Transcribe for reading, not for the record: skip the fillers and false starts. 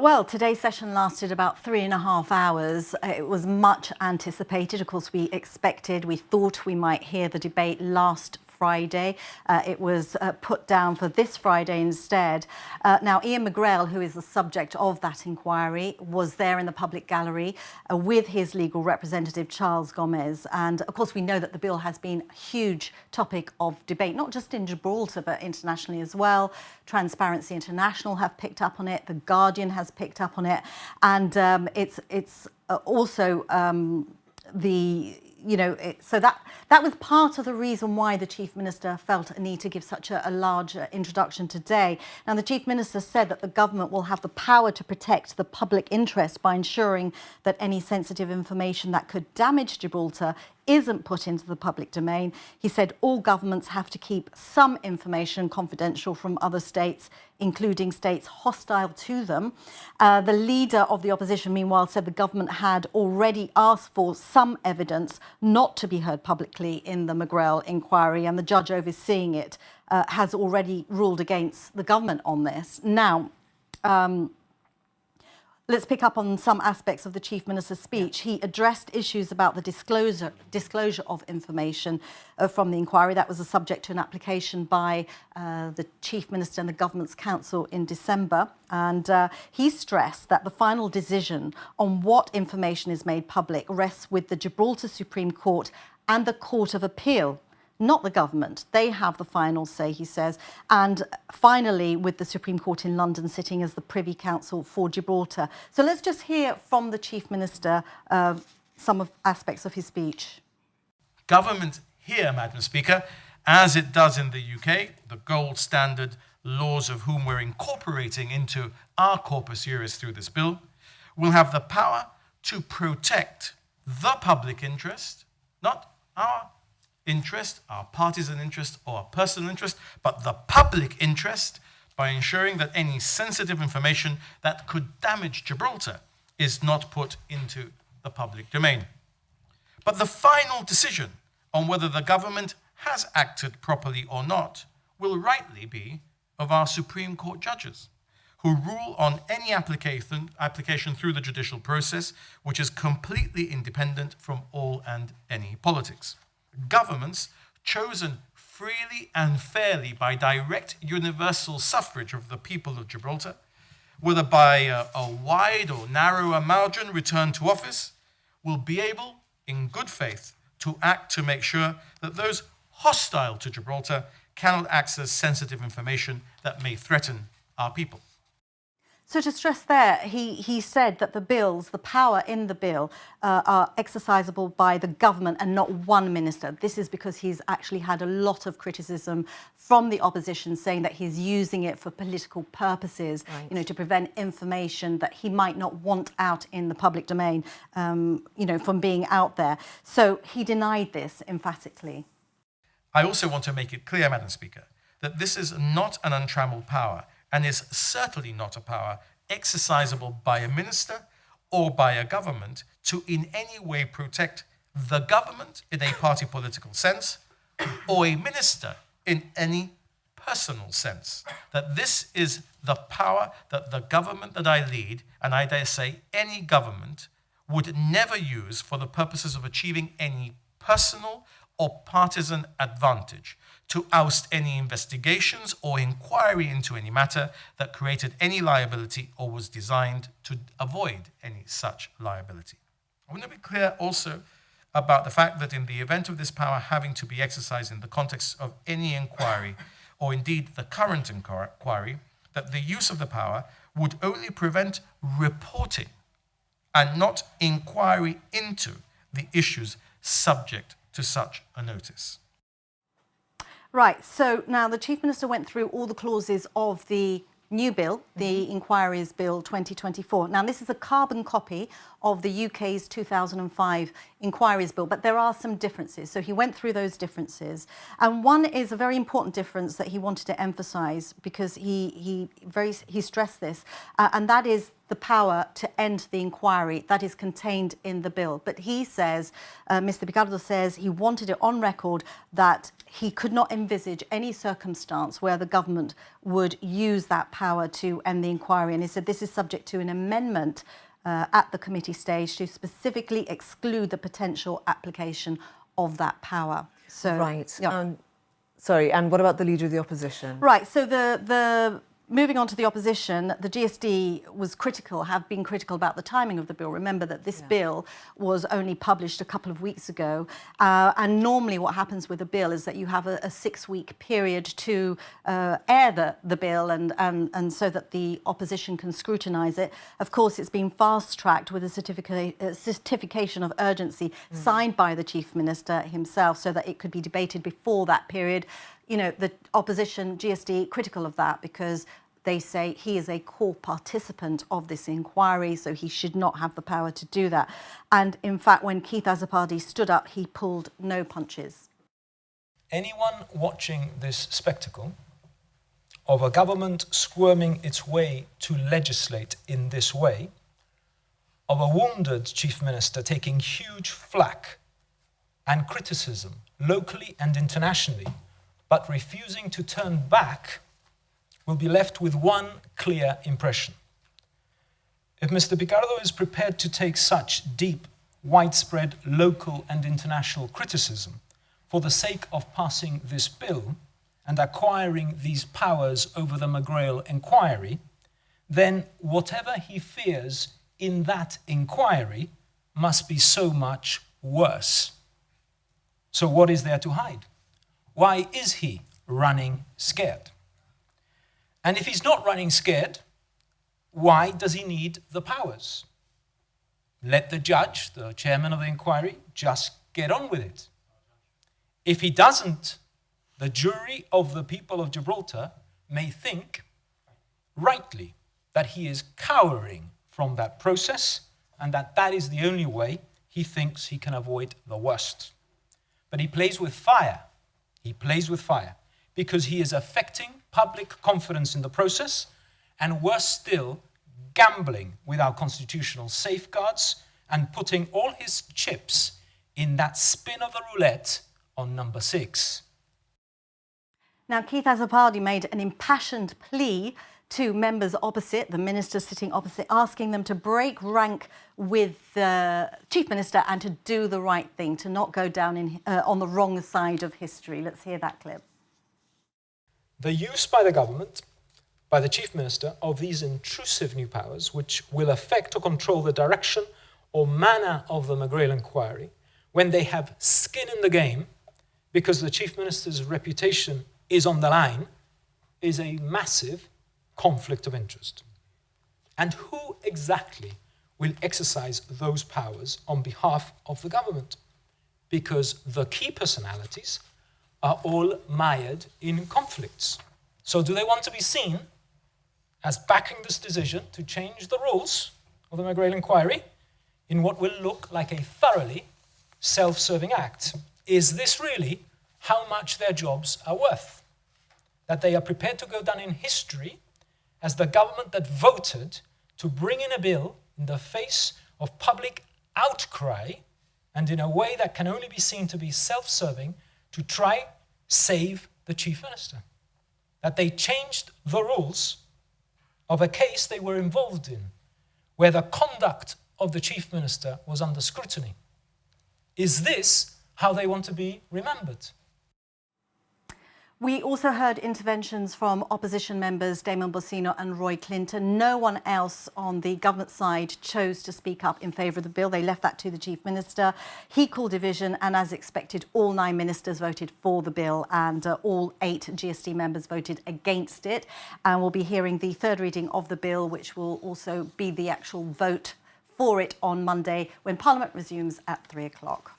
Well, today's session lasted about 3.5 hours. It was much anticipated. Of course, we thought we might hear the debate last Friday. It was put down for this Friday instead. Now, Ian McGrail, who is the subject of that inquiry, was there in the public gallery with his legal representative, Charles Gomez. And of course, we know that the bill has been a huge topic of debate, not just in Gibraltar, but internationally as well. Transparency International have picked up on it. The Guardian has picked up on it. And it's also so that was part of the reason why the Chief Minister felt a need to give such a large introduction today. Now, the Chief Minister said that the government will have the power to protect the public interest by ensuring that any sensitive information that could damage Gibraltar isn't put into the public domain. He said all governments have to keep some information confidential from other states, including states hostile to them. The leader of the opposition, meanwhile, said the government had already asked for some evidence not to be heard publicly in the McGrail inquiry, and the judge overseeing it has already ruled against the government on this. Now, let's pick up on some aspects of the Chief Minister's speech. He addressed issues about the disclosure of information from the inquiry. That was a subject to an application by the Chief Minister and the Government's Council in December. And he stressed that the final decision on what information is made public rests with the Gibraltar Supreme Court and the Court of Appeal, not the government. They have the final say, he says. And finally, with the Supreme Court in London sitting as the Privy Council for Gibraltar. So let's just hear from the Chief Minister some of aspects of his speech. Government here, Madam Speaker, as it does in the UK, the gold standard laws of whom we're incorporating into our corpus juris through this bill, will have the power to protect the public interest, not our interest, our partisan interest, or our personal interest, but the public interest by ensuring that any sensitive information that could damage Gibraltar is not put into the public domain. But the final decision on whether the government has acted properly or not will rightly be of our Supreme Court judges, who rule on any application through the judicial process, which is completely independent from all and any politics. Governments chosen freely and fairly by direct universal suffrage of the people of Gibraltar, whether by a wide or narrower margin returned to office, will be able, in good faith, to act to make sure that those hostile to Gibraltar cannot access sensitive information that may threaten our people. So to stress there, he said that the power in the bill are exercisable by the government and not one minister. This is because he's actually had a lot of criticism from the opposition saying that he's using it for political purposes, right, to prevent information that he might not want out in the public domain, from being out there. So he denied this emphatically. I also want to make it clear, Madam Speaker, that this is not an untrammeled power, and is certainly not a power exercisable by a minister or by a government to in any way protect the government in a party political sense, or a minister in any personal sense. That this is the power that the government that I lead, and I dare say any government, would never use for the purposes of achieving any personal or partisan advantage, to oust any investigations or inquiry into any matter that created any liability or was designed to avoid any such liability. I want to be clear also about the fact that in the event of this power having to be exercised in the context of any inquiry, or indeed the current inquiry, that the use of the power would only prevent reporting and not inquiry into the issues subject to such a notice. Right, so now the Chief Minister went through all the clauses of the new bill, the Inquiries Bill 2024. Now, this is a carbon copy of the UK's 2005 Inquiries Bill, but there are some differences. So he went through those differences. And one is a very important difference that he wanted to emphasise, because he stressed this, and that is the power to end the inquiry that is contained in the bill. But he says, Mr. Picardo says, he wanted it on record that he could not envisage any circumstance where the government would use that power to end the inquiry. And he said this is subject to an amendment at the committee stage to specifically exclude the potential application of that power. So, right. Yeah. Sorry, and what about the Leader of the Opposition? Right, so moving on to the opposition, the GSD have been critical about the timing of the bill. Remember that this bill was only published a couple of weeks ago. And normally what happens with a bill is that you have a 6-week period to air the bill and so that the opposition can scrutinise it. Of course, it's been fast-tracked with a certification of urgency signed by the Chief Minister himself so that it could be debated before that period. You know, the opposition, GSD, critical of that because they say he is a core participant of this inquiry, so he should not have the power to do that. And in fact, when Keith Azzopardi stood up, he pulled no punches. Anyone watching this spectacle of a government squirming its way to legislate in this way, of a wounded Chief Minister taking huge flack and criticism locally and internationally, but refusing to turn back, will be left with one clear impression. If Mr. Picardo is prepared to take such deep, widespread local and international criticism for the sake of passing this bill and acquiring these powers over the McGrail Inquiry, then whatever he fears in that inquiry must be so much worse. So what is there to hide? Why is he running scared? And if he's not running scared, why does he need the powers? Let the judge, the chairman of the inquiry, just get on with it. If he doesn't, the jury of the people of Gibraltar may think, rightly, that he is cowering from that process and that is the only way he thinks he can avoid the worst. But he plays with fire. He plays with fire because he is affecting public confidence in the process and, worse still, gambling with our constitutional safeguards and putting all his chips in that spin of the roulette on number 6. Now, Keith Azzopardi made an impassioned plea to members opposite, the minister sitting opposite, asking them to break rank with the Chief Minister and to do the right thing, to not go down on the wrong side of history. Let's hear that clip. The use by the government, by the Chief Minister, of these intrusive new powers, which will affect or control the direction or manner of the McGrail Inquiry, when they have skin in the game, because the Chief Minister's reputation is on the line, is a massive conflict of interest. And who exactly will exercise those powers on behalf of the government? Because the key personalities are all mired in conflicts. So do they want to be seen as backing this decision to change the rules of the McGrail Inquiry in what will look like a thoroughly self-serving act? Is this really how much their jobs are worth? That they are prepared to go down in history as the government that voted to bring in a bill in the face of public outcry and in a way that can only be seen to be self-serving to try save the Chief Minister. That they changed the rules of a case they were involved in, where the conduct of the Chief Minister was under scrutiny. Is this how they want to be remembered? We also heard interventions from opposition members Damon Bossino and Roy Clinton. No one else on the government side chose to speak up in favour of the bill. They left that to the Chief Minister. He called division, and as expected, all 9 ministers voted for the bill and all 8 GSD members voted against it. And we'll be hearing the third reading of the bill, which will also be the actual vote for it on Monday when Parliament resumes at 3 o'clock.